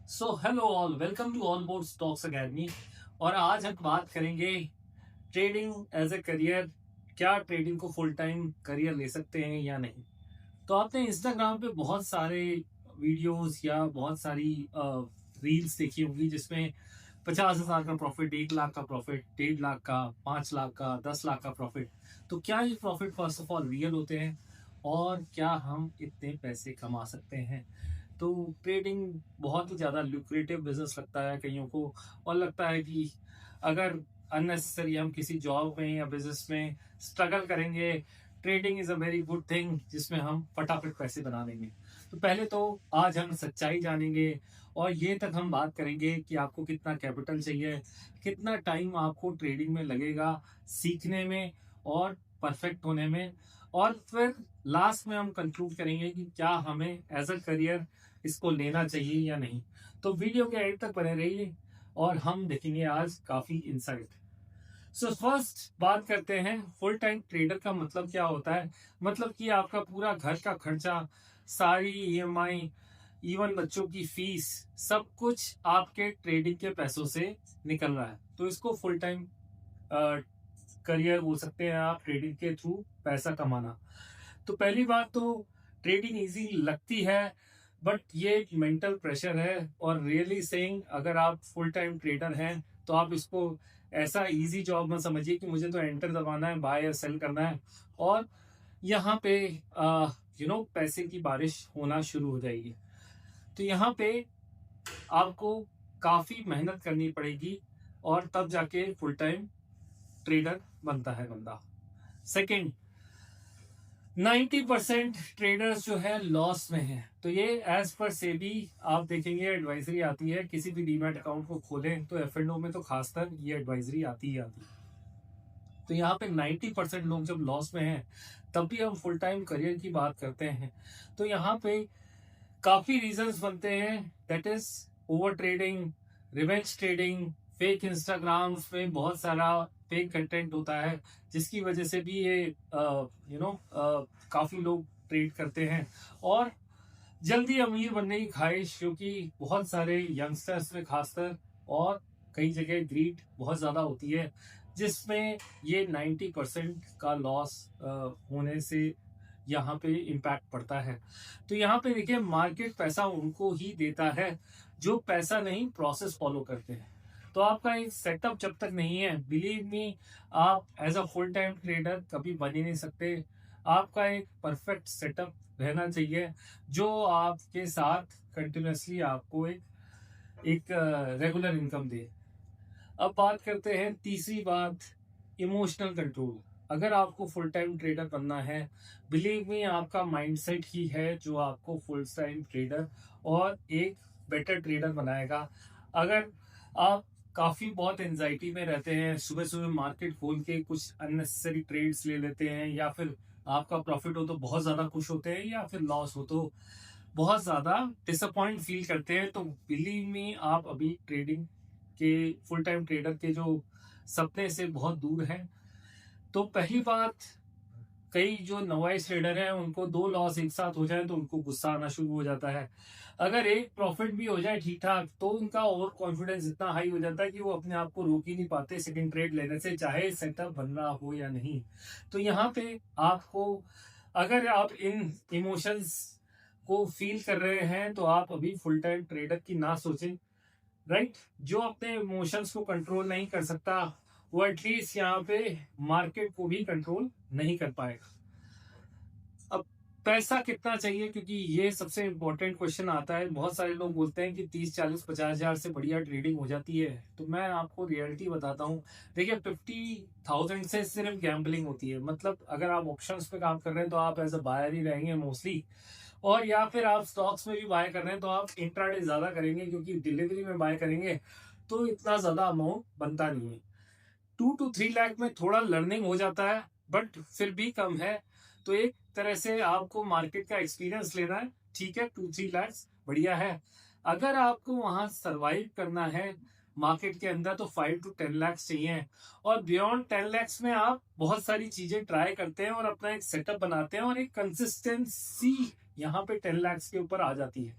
So hello all, welcome to On Board Stocks Academy. और आज हम बात करेंगे ट्रेडिंग एज ए करियर। क्या ट्रेडिंग को फुल टाइम करियर ले सकते हैं या नहीं। तो आपने इंस्टाग्राम पे बहुत सारे वीडियोस या बहुत सारी रील्स देखी होंगी जिसमें 50,000 का प्रॉफिट, 1 लाख का प्रॉफिट, 1.5 लाख का, 5 लाख का, 10 लाख का प्रॉफिट। तो क्या ये profit first of all real होते हैं और क्या हम इतने पैसे कमा सकते हैं। तो ट्रेडिंग बहुत ही ज़्यादा लुक्रेटिव बिजनेस लगता है कईयों को, और लगता है कि अगर अननेसेसरी हम किसी जॉब में या बिजनेस में स्ट्रगल करेंगे, trading is a very good thing जिसमें हम फटाफट पैसे बना लेंगे। तो पहले तो आज हम सच्चाई जानेंगे और ये तक हम बात करेंगे कि आपको कितना कैपिटल चाहिए, कितना टाइम आपको ट्रेडिंग में लगेगा सीखने में और परफेक्ट होने में, और फिर लास्ट में हम कंक्लूड करेंगे कि क्या हमें एज अ करियर इसको लेना चाहिए या नहीं। तो वीडियो के एंड तक बने रहिए और हम देखेंगे आज काफी इंसाइट। सो फर्स्ट बात करते हैं फुल टाइम ट्रेडर का मतलब क्या होता है। मतलब कि आपका पूरा घर का खर्चा, सारी ईएमआई, इवन बच्चों की फीस, सब कुछ आपके ट्रेडिंग के पैसों से निकल रहा है। तो इसको फुल टाइम करियर बोल सकते हैं आप, ट्रेडिंग के थ्रू पैसा कमाना। तो पहली बात तो ट्रेडिंग इजी लगती है, बट ये एक मेंटल प्रेशर है। और रियली सेइंग, अगर आप फुल टाइम ट्रेडर हैं तो आप इसको ऐसा इजी जॉब मत समझिए कि मुझे तो एंटर दबाना है, बाय या सेल करना है और यहाँ पे पैसे की बारिश होना शुरू हो जाएगी। तो यहाँ पे आपको काफी मेहनत करनी पड़ेगी और तब जाके फुल टाइम ट्रेडर बनता है बंदा। सेकंड, 90% ट्रेडर्स जो है लॉस में है। तो ये एज पर सेबी आप देखेंगे एडवाइजरी आती है, किसी भी डीमैट अकाउंट को खोलें तो एफ&ओ में तो खासकर ये एडवाइजरी आती ही आती है। तो यहाँ पे 90% लोग जब लॉस में हैं तब भी हम फुल टाइम करियर की बात करते हैं। तो यहाँ पे काफी रीजंस बनते हैं, that is over trading, revenge trading, fake Instagrams में बहुत सारा फेक कंटेंट होता है जिसकी वजह से भी ये काफी लोग ट्रेड करते हैं। और जल्दी अमीर बनने की ख्वाहिश, क्योंकि बहुत सारे यंगस्टर्स में खासकर और कई जगह ग्रीड बहुत ज़्यादा होती है जिसमें ये 90% का लॉस होने से यहाँ पे इम्पैक्ट पड़ता है। तो यहाँ पे देखिए, मार्केट पैसा उनको ही देता है जो पैसा नहीं प्रोसेस फॉलो करते हैं। तो आपका एक सेटअप जब तक नहीं है, बिलीव मी, आप as a full time trader कभी बन ही नहीं सकते। आपका एक परफेक्ट सेटअप रहना चाहिए जो आपके साथ कंटिन्यूसली आपको एक एक रेगुलर इनकम दे। अब बात करते हैं तीसरी बात, इमोशनल कंट्रोल। अगर आपको फुल टाइम ट्रेडर बनना है, बिलीव मी, आपका माइंडसेट ही है जो आपको फुल टाइम ट्रेडर और एक बेटर ट्रेडर बनाएगा। अगर आप काफ़ी बहुत एंजाइटी में रहते हैं, सुबह सुबह मार्केट खोल के कुछ अननेसेसरी ट्रेड्स ले लेते हैं, या फिर आपका प्रॉफिट हो तो बहुत ज़्यादा खुश होते हैं, या फिर लॉस हो तो बहुत ज़्यादा डिसअपॉइंट फील करते हैं, तो बिलीव मी, आप अभी ट्रेडिंग के फुल टाइम ट्रेडर के जो सपने से बहुत दूर हैं। तो पहली बात, कई जो नवाइस ट्रेडर हैं उनको दो लॉस एक साथ हो जाए तो उनको गुस्सा आना शुरू हो जाता है। अगर एक प्रॉफिट भी हो जाए ठीक ठाक तो उनका ओवर कॉन्फिडेंस इतना हाई हो जाता है कि वो अपने आप को रोक ही नहीं पाते सेकंड ट्रेड लेने से, चाहे सेटअप बन रहा हो या नहीं। तो यहाँ पे आपको, अगर आप इन इमोशंस को फील कर रहे हैं तो आप अभी फुल टाइम ट्रेडर की ना सोचें। राइट, जो अपने इमोशंस को कंट्रोल नहीं कर सकता वो एटलीस्ट यहाँ पे मार्केट को भी कंट्रोल नहीं कर पाएगा। अब पैसा कितना चाहिए, क्योंकि ये सबसे इंपॉर्टेंट क्वेश्चन आता है। बहुत सारे लोग बोलते हैं कि 30, 40, 50 हजार से बढ़िया ट्रेडिंग हो जाती है। तो मैं आपको रियलिटी बताता हूँ। देखिए, 50,000 से सिर्फ गैम्बलिंग होती है। मतलब अगर आप ऑप्शंस पे काम कर रहे हैं तो आप एज अ बायर ही रहेंगे मोस्टली, और या फिर आप स्टॉक्स में भी बाय कर रहे हैं तो आप इंट्राडे ज्यादा करेंगे, क्योंकि डिलीवरी में बाय करेंगे तो इतना ज्यादा अमाउंट बनता नहीं है। 2 to 3 लाख में थोड़ा लर्निंग हो जाता है, बट फिर भी कम है। तो एक तरह से आपको मार्केट का एक्सपीरियंस लेना है, ठीक है, 2-3 लाख बढ़िया है। अगर आपको वहां सरवाइव करना है मार्केट के अंदर तो 5 to 10 लाख चाहिए। और बियॉन्ड 10 लाख में आप बहुत सारी चीजें ट्राई करते हैं और अपना एक सेटअप बनाते हैं और एक कंसिस्टेंसी यहाँ पे 10 लाख के ऊपर आ जाती है।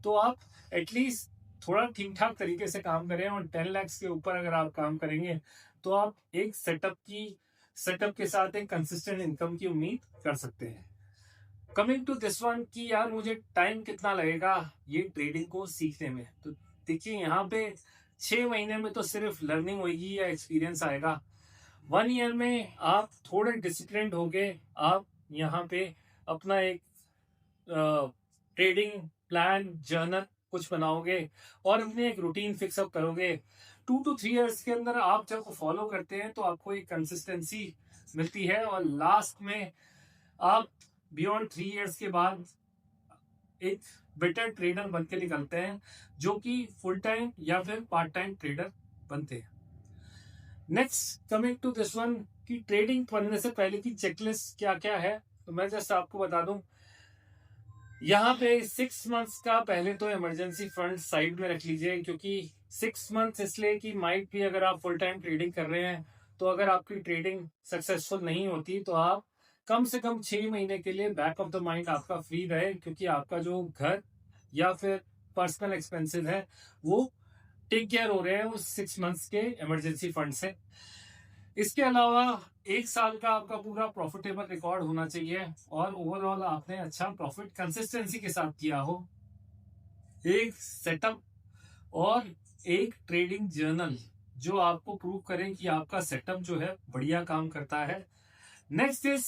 तो आप एटलीस्ट थोड़ा ठीक ठाक तरीके से काम करें और 10 लाख के ऊपर अगर आप काम करेंगे तो आप एक सेटअप के साथ एक कंसिस्टेंट इनकम की उम्मीद कर सकते हैं। कमिंग टू दिस वन कि यार मुझे टाइम कितना लगेगा ये ट्रेडिंग को सीखने में, तो देखिए यहाँ पे 6 महीने में तो सिर्फ लर्निंग होगी या एक्सपीरियंस आएगा। 1 ईयर में आप थोड़े डिसिप्लिन्ड होगे, आप यहाँ पे अपना एक ट्रेडिंग प्लान जर्नल कुछ बनाओगे और अपने एक रूटीन फिक्सअप करोगे। 2 to 3 years के अंदर आप जब फॉलो करते हैं तो आपको एक कंसिस्टेंसी मिलती है और लास्ट में आप बियॉन्ड 3 years के बाद एक बेटर ट्रेडर बन के निकलते हैं, जो कि फुल टाइम या फिर पार्ट टाइम ट्रेडर बनते हैं। Next coming to this one कि ट्रेडिंग करने से पहले की चेकलिस्ट क्या क्या है, तो मैं जस्ट आपको बता दूं। यहाँ पे 6 months का पहले तो इमरजेंसी फंड साइड में रख लीजिए, क्योंकि 6 months इसलिए कि माइट भी अगर आप फुल टाइम ट्रेडिंग कर रहे हैं तो अगर आपकी ट्रेडिंग सक्सेसफुल नहीं होती तो आप कम से कम 6 महीने के लिए बैक ऑफ द माइंड आपका फ्री रहे, क्योंकि आपका जो घर या फिर पर्सनल एक्सपेंसेस है वो टेक केयर हो रहे हैं उस 6 months के इमरजेंसी फंड से। इसके अलावा 1 साल का आपका पूरा प्रॉफिटेबल रिकॉर्ड होना चाहिए और ओवरऑल आपने अच्छा प्रॉफिट कंसिस्टेंसी के साथ किया हो। एक सेटअप और एक ट्रेडिंग जर्नल जो आपको प्रूव करें कि आपका सेटअप जो है बढ़िया काम करता है। नेक्स्ट इज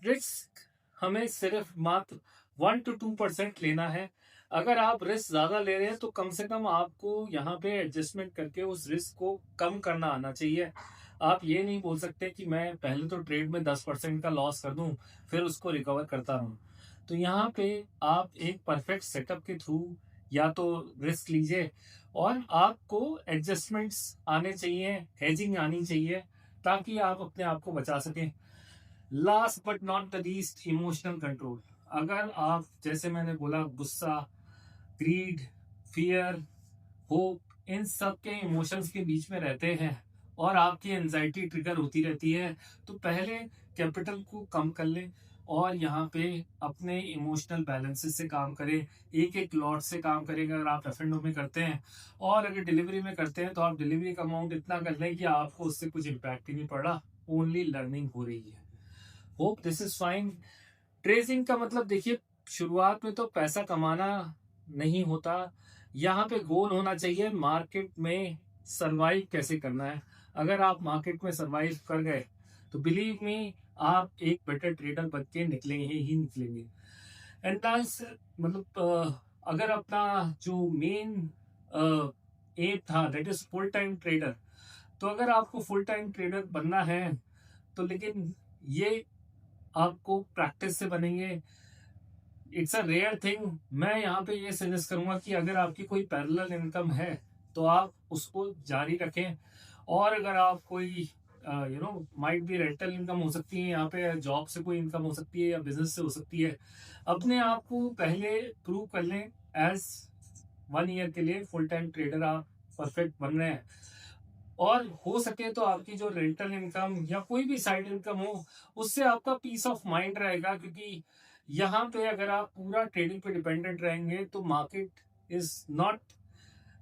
रिस्क, हमें सिर्फ मात्र 1 to 2% लेना है। अगर आप रिस्क ज्यादा ले रहे हैं तो कम से कम आपको यहाँ पे एडजस्टमेंट करके उस रिस्क को कम करना आना चाहिए। आप ये नहीं बोल सकते कि मैं पहले तो ट्रेड में 10% का लॉस कर दूं फिर उसको रिकवर करता रहूं। तो यहाँ पे आप एक परफेक्ट सेटअप के थ्रू या तो रिस्क लीजिए और आपको एडजस्टमेंट्स आने चाहिए, हेजिंग आनी चाहिए, ताकि आप अपने आप को बचा सकें। Last but not the least, emotional control. अगर आप, जैसे मैंने बोला, गुस्सा, ग्रीड, फियर, होप, इन सब के इमोशंस के बीच में रहते हैं और आपकी एंजाइटी ट्रिगर होती रहती है, तो पहले कैपिटल को कम कर लें और यहाँ पे अपने इमोशनल बैलेंसेस से काम करें। एक एक लॉट से काम करेंगे अगर आप F&O में करते हैं, और अगर डिलीवरी में करते हैं तो आप डिलीवरी का अमाउंट इतना कर लें कि आपको उससे कुछ इम्पैक्ट ही नहीं पड़ रहा, ओनली लर्निंग हो रही है। Hope this is fine. Tracing का मतलब देखिए, शुरुआत में तो पैसा कमाना नहीं होता, यहाँ पे गोल होना चाहिए मार्केट में सरवाइव कैसे करना है। अगर आप मार्केट में सरवाइव कर गए तो बिलीव मी आप एक बेटर ट्रेडर बन के निकलेंगे ही निकलेंगे। एंड मतलब अगर अपना जो मेन एम था that is full time trader, तो अगर आपको फुल टाइम ट्रेडर बनना है तो लेकिन ये आपको प्रैक्टिस से बनेंगे। It's a rare thing. मैं यहाँ पे ये सजेस्ट करूंगा कि अगर आपकी कोई पैरेलल इनकम है तो आप उसको जारी रखें, और अगर आप कोई माइट भी रेंटल इनकम हो सकती है, यहाँ पे जॉब से कोई इनकम हो सकती है या बिजनेस से हो सकती है, अपने आप को पहले प्रूव कर लें एज 1 ईयर के लिए फुल टाइम ट्रेडर आप परफेक्ट बन रहे हैं। और हो सके तो आपकी जो रेंटल इनकम या कोई भी साइड इनकम हो उससे आपका पीस ऑफ माइंड रहेगा, क्योंकि यहाँ पे अगर आप पूरा ट्रेडिंग पे डिपेंडेंट रहेंगे तो मार्केट इज नॉट,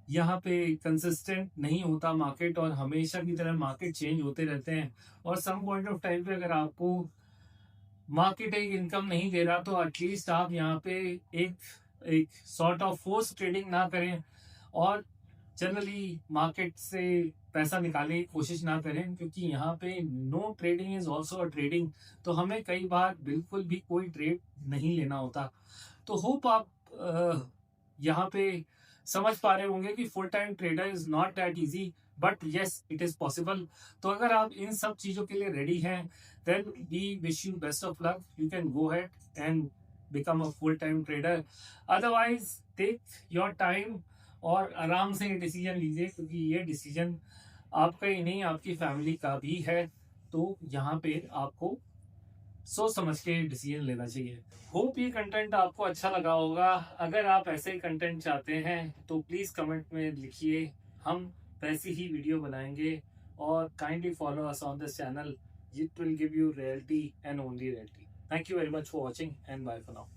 यहाँ पे कंसिस्टेंट नहीं होता मार्केट, और हमेशा की तरह मार्केट चेंज होते रहते हैं। और सम पॉइंट ऑफ टाइम पे अगर आपको मार्केट एक इनकम नहीं दे रहा तो एटलीस्ट आप यहाँ पे एक सॉर्ट ऑफ फोर्स ट्रेडिंग ना करें और जनरली मार्केट से पैसा निकालने की कोशिश ना करें, क्योंकि यहाँ पे no trading is also a trading. तो हमें कई बार बिल्कुल भी कोई ट्रेड नहीं लेना होता। तो होप आप यहाँ पे समझ पा रहे होंगे कि full time trader is not that easy, but yes it is possible. तो अगर आप इन सब चीज़ों के लिए रेडी हैं then we wish you best of luck. You can go head and become a full time trader. Otherwise take your time और आराम से ये डिसीजन लीजिए, क्योंकि ये डिसीजन आपका ही नहीं आपकी फैमिली का भी है। तो यहाँ पे आपको सोच समझ के डिसीजन लेना चाहिए। होप ये कंटेंट आपको अच्छा लगा होगा। अगर आप ऐसे ही कंटेंट चाहते हैं तो प्लीज़ कमेंट में लिखिए, हम वैसी ही वीडियो बनाएंगे। और kindly follow us on this channel, it will give you reality and only reality. Thank you very much for watching and bye for now.